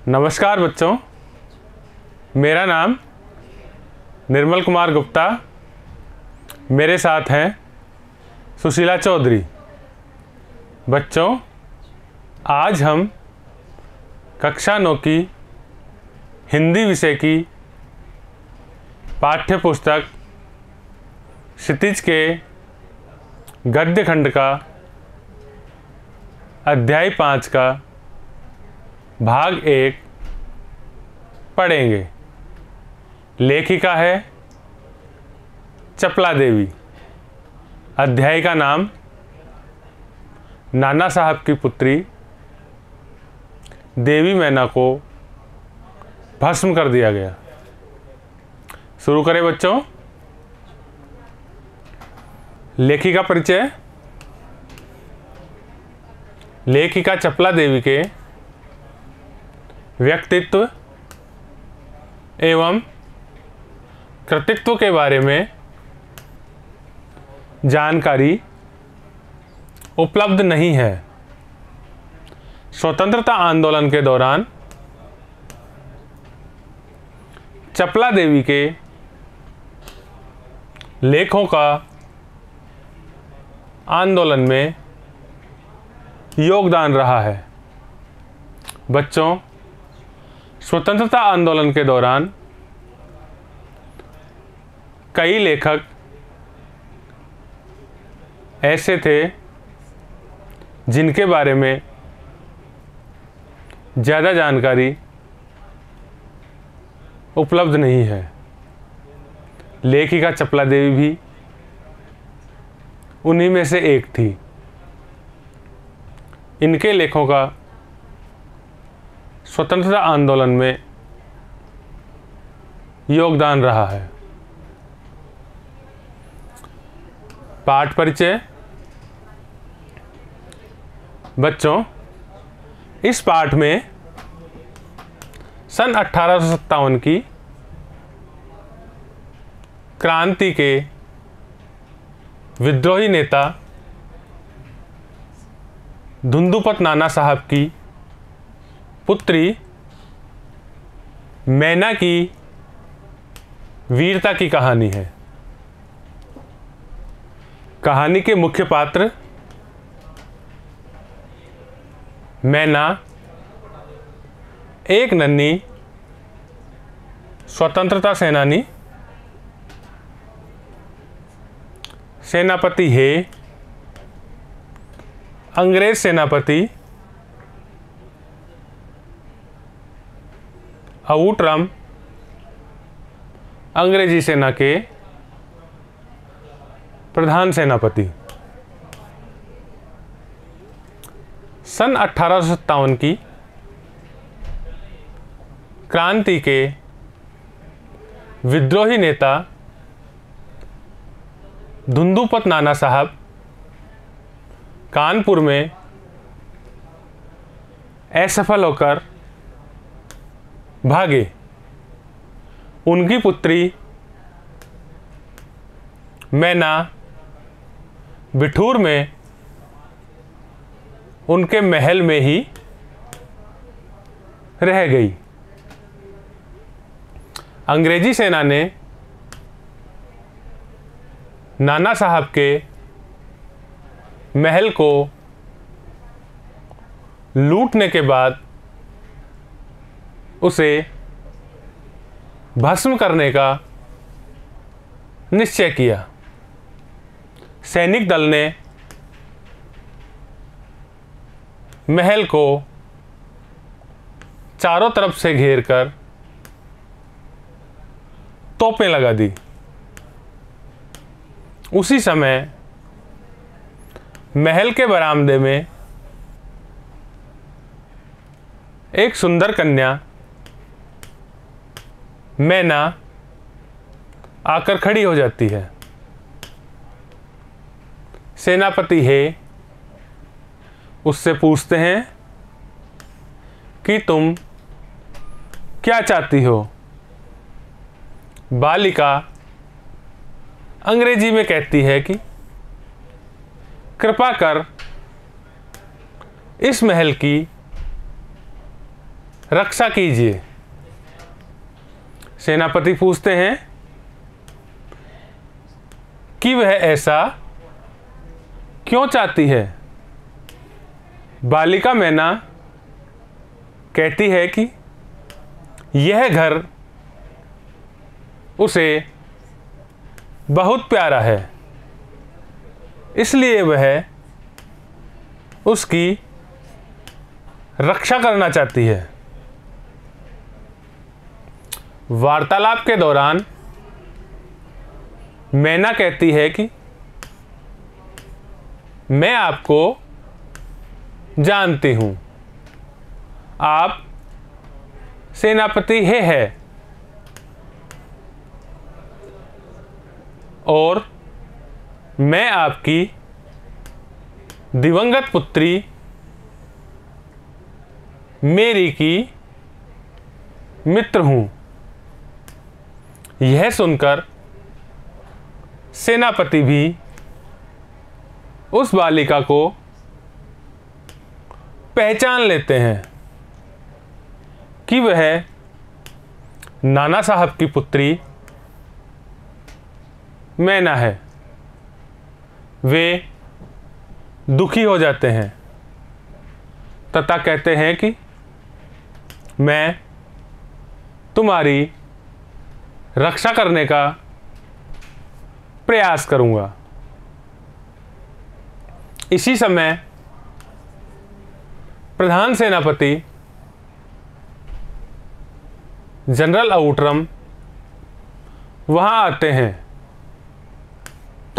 नमस्कार बच्चों, मेरा नाम निर्मल कुमार गुप्ता, मेरे साथ हैं सुशीला चौधरी। बच्चों, आज हम कक्षा 9 की हिंदी विषय की पाठ्य पुस्तक क्षितिज के गद्य खंड का अध्याय 5 का भाग 1 पढ़ेंगे। लेखिका है चपला देवी। अध्याय का नाम नाना साहब की पुत्री देवी मैना को भस्म कर दिया गया। शुरू करें बच्चों। लेखिका परिचय। लेखिका चपला देवी के व्यक्तित्व एवं कृतित्व के बारे में जानकारी उपलब्ध नहीं है। स्वतंत्रता आंदोलन के दौरान चपला देवी के लेखों का आंदोलन में योगदान रहा है। बच्चों, स्वतंत्रता आंदोलन के दौरान कई लेखक ऐसे थे जिनके बारे में ज़्यादा जानकारी उपलब्ध नहीं है। लेखिका चपला देवी भी उन्हीं में से एक थी। इनके लेखों का स्वतंत्रता आंदोलन में योगदान रहा है। पाठ परिचय। बच्चों, इस पाठ में सन 1857 की क्रांति के विद्रोही नेता धुंधुपत नाना साहब की पुत्री मैना की वीरता की कहानी है। कहानी के मुख्य पात्र मैना एक नन्ही स्वतंत्रता सेनानी, सेनापति है अंग्रेज सेनापति आउटरम अंग्रेजी सेना के प्रधान सेनापति। सन 1857 की क्रांति के विद्रोही नेता धुंधुपत नाना साहब कानपुर में असफल होकर भागे। उनकी पुत्री मैना बिठूर में उनके महल में ही रह गई। अंग्रेजी सेना ने नाना साहब के महल को लूटने के बाद उसे भस्म करने का निश्चय किया। सैनिक दल ने महल को चारों तरफ से घेरकर तोपें लगा दी। उसी समय महल के बरामदे में एक सुंदर कन्या मैना आकर खड़ी हो जाती है। सेनापति है उससे पूछते हैं कि तुम क्या चाहती हो। बालिका अंग्रेजी में कहती है कि कृपा कर इस महल की रक्षा कीजिए। सेनापति पूछते हैं कि वह ऐसा क्यों चाहती है। बालिका मैना कहती है कि यह घर उसे बहुत प्यारा है, इसलिए वह उसकी रक्षा करना चाहती है। वार्तालाप के दौरान मैना कहती है कि मैं आपको जानती हूं, आप सेनापति हे है और मैं आपकी दिवंगत पुत्री मेरी की मित्र हूं। यह सुनकर सेनापति भी उस बालिका को पहचान लेते हैं कि वह नाना साहब की पुत्री मैना है। वे दुखी हो जाते हैं तथा कहते हैं कि मैं तुम्हारी रक्षा करने का प्रयास करूंगा। इसी समय प्रधान सेनापति जनरल आउटरम वहां आते हैं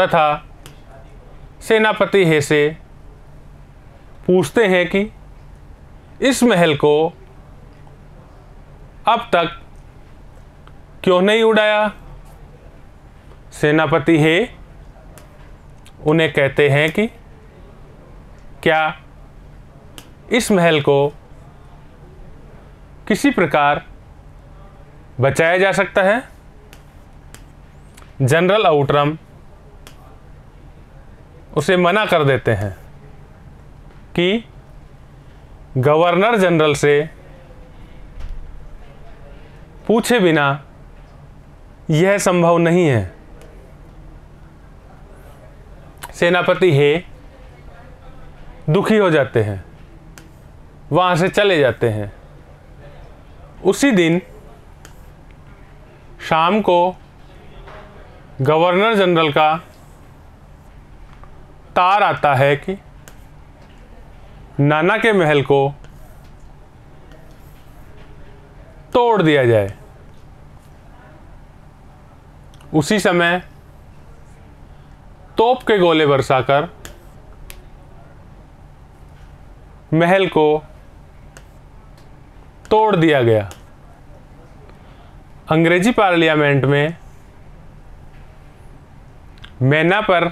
तथा सेनापति हे से पूछते हैं कि इस महल को अब तक क्यों नहीं उड़ाया। सेनापति हे उन्हें कहते हैं कि क्या इस महल को किसी प्रकार बचाया जा सकता है। जनरल आउटरम उसे मना कर देते हैं कि गवर्नर जनरल से पूछे बिना यह संभव नहीं है। सेनापति हे दुखी हो जाते हैं, वहां से चले जाते हैं। उसी दिन शाम को गवर्नर जनरल का तार आता है कि नाना के महल को तोड़ दिया जाए। उसी समय तोप के गोले बरसाकर महल को तोड़ दिया गया। अंग्रेजी पार्लियामेंट में मैना पर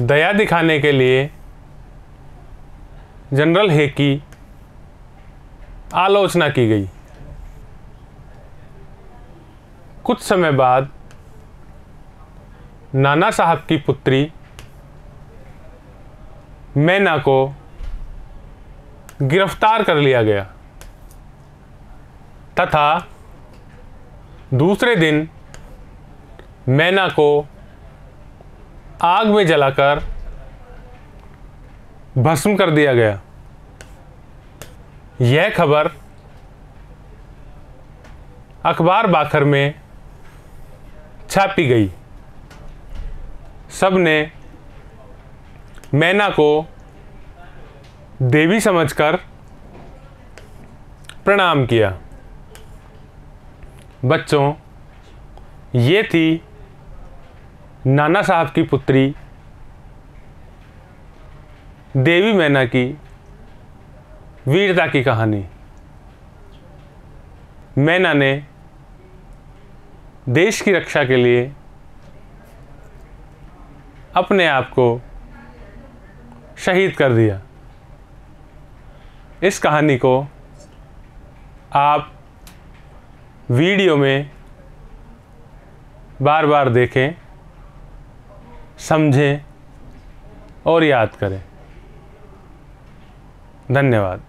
दया दिखाने के लिए जनरल हे की आलोचना की गई। कुछ समय बाद नाना साहब की पुत्री मैना को गिरफ्तार कर लिया गया तथा दूसरे दिन मैना को आग में जलाकर भस्म कर दिया गया। यह खबर अखबार बाखर में छापी गई। सबने मैना को देवी समझकर प्रणाम किया। बच्चों, ये थी नाना साहब की पुत्री देवी मैना की वीरता की कहानी। मैना ने देश की रक्षा के लिए अपने आप को शहीद कर दिया। इस कहानी को आप वीडियो में बार बार देखें, समझें और याद करें। धन्यवाद।